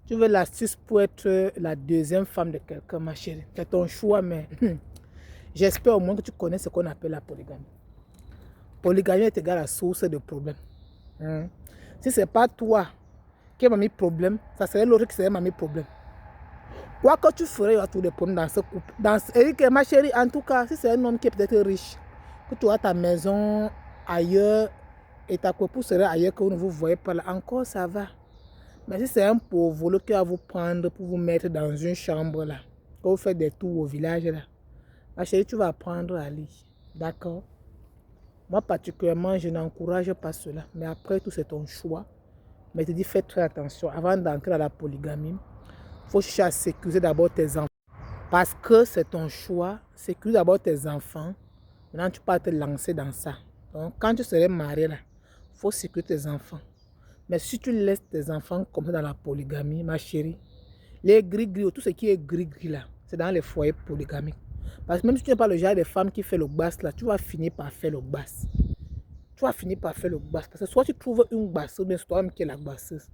Tu veux l'astuce pour être la deuxième femme de quelqu'un, ma chérie. C'est ton choix, mais j'espère au moins que tu connais ce qu'on appelle la polygamie. Polygamie est égale à la source de problèmes. Si ce n'est pas toi qui m'a mis problème, ça serait l'autre qui serait m'a mis problème. Quoi que tu ferais, il y aura tous des problèmes dans ce couple. Et ma chérie, en tout cas, si c'est un homme qui est peut-être riche, que tu as ta maison ailleurs et ta copine serait ailleurs que vous ne vous voyez pas là, encore ça va. Mais si c'est un pauvre qui va vous prendre pour vous mettre dans une chambre là, que vous faites des tours au village là, ma chérie, tu vas apprendre à lire. D'accord? Moi particulièrement, je n'encourage pas cela. Mais après tout, c'est ton choix. Mais je te dis, fais très attention. Avant d'entrer dans la polygamie, il faut chercher à sécuriser d'abord tes enfants. Parce que c'est ton choix. Sécurise d'abord tes enfants. Maintenant, tu peux te lancer dans ça. Donc, quand tu serais marié là, il faut sécuriser tes enfants. Mais si tu laisses tes enfants comme ça dans la polygamie, ma chérie, les gris-gris, tout ce qui est gris-gris là, c'est dans les foyers polygamiques. Parce que même si tu n'es pas le genre de femme qui fait le basse là, tu vas finir par faire le basse. Tu vas finir par faire le basse. Parce que soit tu trouves une basseuse, mais c'est toi-même qui es la basseuse.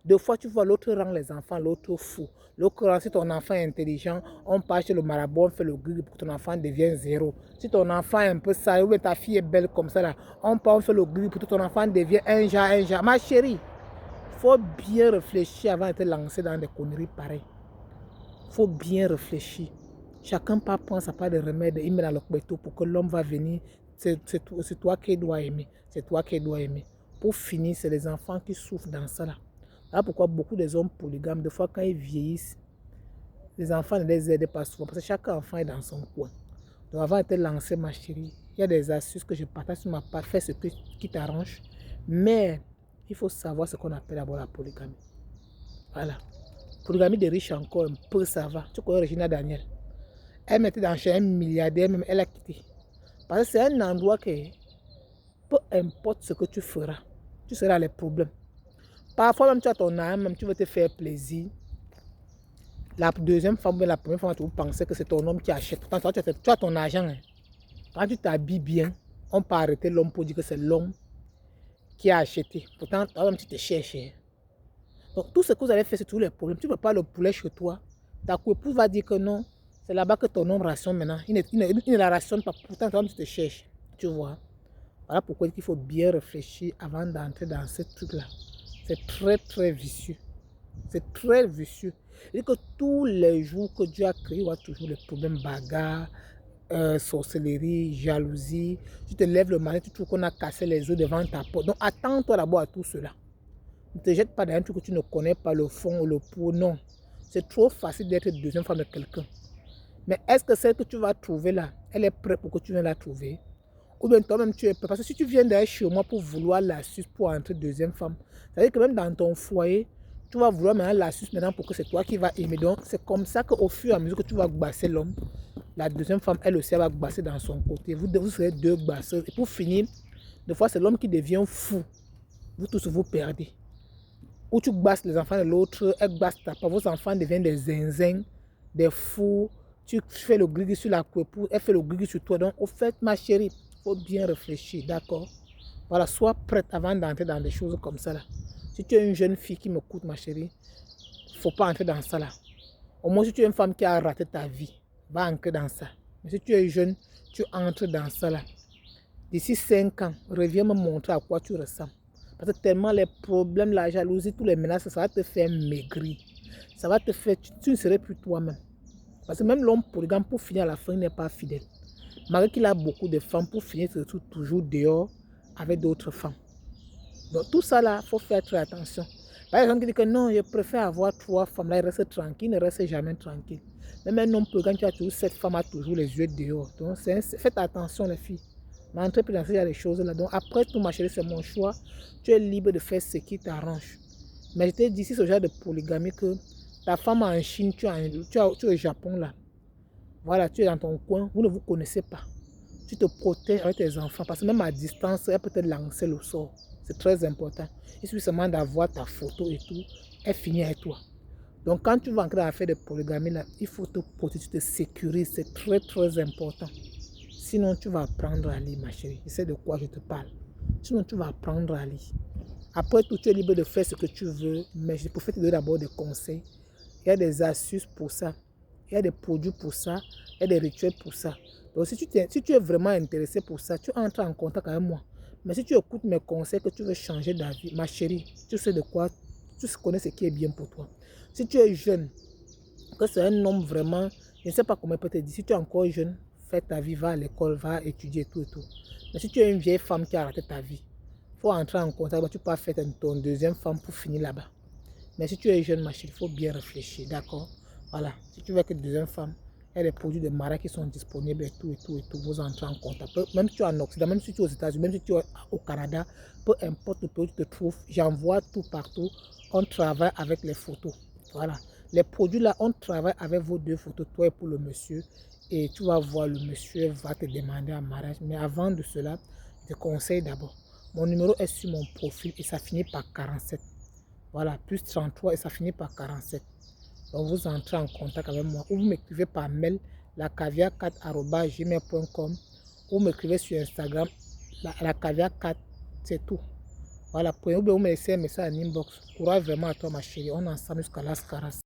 Deux fois, tu vois l'autre rang les enfants, l'autre fou. L'autre rang, si ton enfant est intelligent, on part chez le marabout, on fait le gris pour que ton enfant devienne zéro. Si ton enfant est un peu sale, ou ta fille est belle comme ça, là, on part, on fait le gris pour que ton enfant devienne un genre. Ma chérie, il faut bien réfléchir avant de te lancer dans des conneries pareilles. Il faut bien réfléchir. Chacun prend sa part de remède, il met dans le couteau pour que l'homme va venir. C'est toi qui dois aimer. C'est toi qui dois aimer. Pour finir, c'est les enfants qui souffrent dans ça là. Voilà pourquoi beaucoup des hommes polygames, des fois quand ils vieillissent, les enfants ne les aident pas souvent parce que chaque enfant est dans son coin. Donc avant de te lancer, ma chérie, il y a des astuces que je partage sur ma part, fais ce qui t'arrange. Mais il faut savoir ce qu'on appelle d'abord la polygamie. Voilà. Polygamie des riches encore un peu, ça va. Tu connais Regina Daniel. Elle mettait dans chez un milliardaire, même elle a quitté. Parce que c'est un endroit que, peu importe ce que tu feras, tu seras les problèmes. Parfois même tu as ton âme, même tu veux te faire plaisir. La deuxième femme, la première femme, tu penses que c'est ton homme qui achète. Pourtant, tu as ton argent. Hein. Quand tu t'habilles bien, on peut arrêter l'homme pour dire que c'est l'homme qui a acheté. Pourtant, toi-même, tu te cherches. Donc, tout ce que vous avez fait, c'est tous les problèmes. Tu ne peux pas le poulet chez toi. Ta épouse va dire que non, c'est là-bas que ton homme rationne maintenant. Il ne la rationne pas. Pourtant, toi-même, tu te cherches. Tu vois. Voilà pourquoi il faut bien réfléchir avant d'entrer dans ce truc-là. C'est très, très vicieux. C'est très vicieux. Et que tous les jours que Dieu a créé, il y aura toujours les problèmes bagarres, sorcellerie, jalousie. Tu te lèves le matin, tu trouves qu'on a cassé les œufs devant ta porte. Donc attends-toi d'abord à tout cela. Ne te jette pas dans un truc que tu ne connais pas le fond ou le pour. Non. C'est trop facile d'être deuxième femme de quelqu'un. Mais est-ce que celle que tu vas trouver là, elle est prête pour que tu viennes la trouver? Ou bien toi-même tu es prêt? Parce que si tu viens d'ailleurs chez moi pour vouloir l'astuce pour entrer deuxième femme, ça veut dire que même dans ton foyer, tu vas vouloir maintenant l'astuce maintenant pour que c'est toi qui vas aimer. Donc c'est comme ça qu'au fur et à mesure que tu vas gbasser l'homme, la deuxième femme, elle aussi, elle va gbasser dans son côté. Vous serez deux gbasseurs. Et pour finir, des fois c'est l'homme qui devient fou. Vous tous vous perdez. Ou tu gbasses les enfants de l'autre, elle gbasse ta part. Vos enfants deviennent des zinzins, des fous. Tu fais le gris sur la coupe, elle fait le gris sur toi. Donc au fait, ma chérie, il faut bien réfléchir, d'accord? Voilà, sois prête avant d'entrer dans des choses comme ça là. Si tu es une jeune fille qui m'écoute, ma chérie, il ne faut pas entrer dans ça là. Au moins, si tu es une femme qui a raté ta vie, va entrer dans ça. Mais si tu es jeune, tu entres dans ça là. D'ici 5 ans, reviens me montrer à quoi tu ressembles. Parce que tellement les problèmes, la jalousie, tous les menaces, ça va te faire maigrir. Ça va te faire, tu ne serais plus toi-même. Parce que même l'homme polygame, pour finir à la fin, il n'est pas fidèle. Malgré qu'il a beaucoup de femmes, pour finir, il se retrouve toujours dehors avec d'autres femmes. Donc tout ça là, il faut faire très attention. Par exemple, qui dit que non, je préfère avoir 3 femmes, là il reste tranquille, il ne reste jamais tranquille. Même un homme polygame, tu as toujours 7 femmes, a toujours les yeux dehors. Donc faites attention les filles. N'entrez plus dans ces choses là. Donc après tout, ma chérie, c'est mon choix. Tu es libre de faire ce qui t'arrange. Mais je t'ai dit, si ce genre de polygamie que ta femme en Chine, tu es au Japon là. Voilà, tu es dans ton coin, vous ne vous connaissez pas. Tu te protèges avec tes enfants parce que même à distance, elle peut te lancer le sort. C'est très important. Il suffit seulement d'avoir ta photo et tout, elle finit avec toi. Donc quand tu vas entrer dans l'affaire de polygamie, là, il faut te protéger, te sécuriser. C'est très très important. Sinon, tu vas apprendre à lire, ma chérie. Je sais de quoi je te parle. Sinon, tu vas apprendre à lire. Après tout, tu es libre de faire ce que tu veux, mais je préfère te donner d'abord des conseils. Il y a des astuces pour ça. Il y a des produits pour ça. Il y a des rituels pour ça. Donc, si tu es vraiment intéressé pour ça, tu entres en contact avec moi. Mais si tu écoutes mes conseils, que tu veux changer d'avis, ma chérie, tu sais de quoi, tu connais ce qui est bien pour toi. Si tu es jeune, que c'est un homme vraiment, je ne sais pas comment il peut te dire, si tu es encore jeune, fais ta vie, va à l'école, va étudier tout et tout. Mais si tu es une vieille femme qui a raté ta vie, il faut entrer en contact, tu peux faire ton deuxième femme pour finir là-bas. Mais si tu es jeune, ma chérie, il faut bien réfléchir, d'accord? Voilà, si tu veux que deuxième femme, il y a des produits de mariage qui sont disponibles et tout, et tout, et tout, vous entrez en contact. Même si tu es en Occident, même si tu es aux États-Unis, même si tu es au Canada, peu importe le pays où tu te trouves, j'envoie tout partout. On travaille avec les photos. Voilà. Les produits là, on travaille avec vos deux photos, toi et pour le monsieur. Et tu vas voir, le monsieur va te demander en mariage. Mais avant de cela, je te conseille d'abord. Mon numéro est sur mon profil et ça finit par 47. Voilà, plus 33 et ça finit par 47. Donc vous entrez en contact avec moi ou vous m'écrivez par mail lacaviar4@gmail.com ou m'écrivez sur Instagram lacaviar4, c'est tout. Voilà, vous me laissez un message en inbox. Courage vraiment à toi ma chérie, on est ensemble jusqu'à l'Ascaras.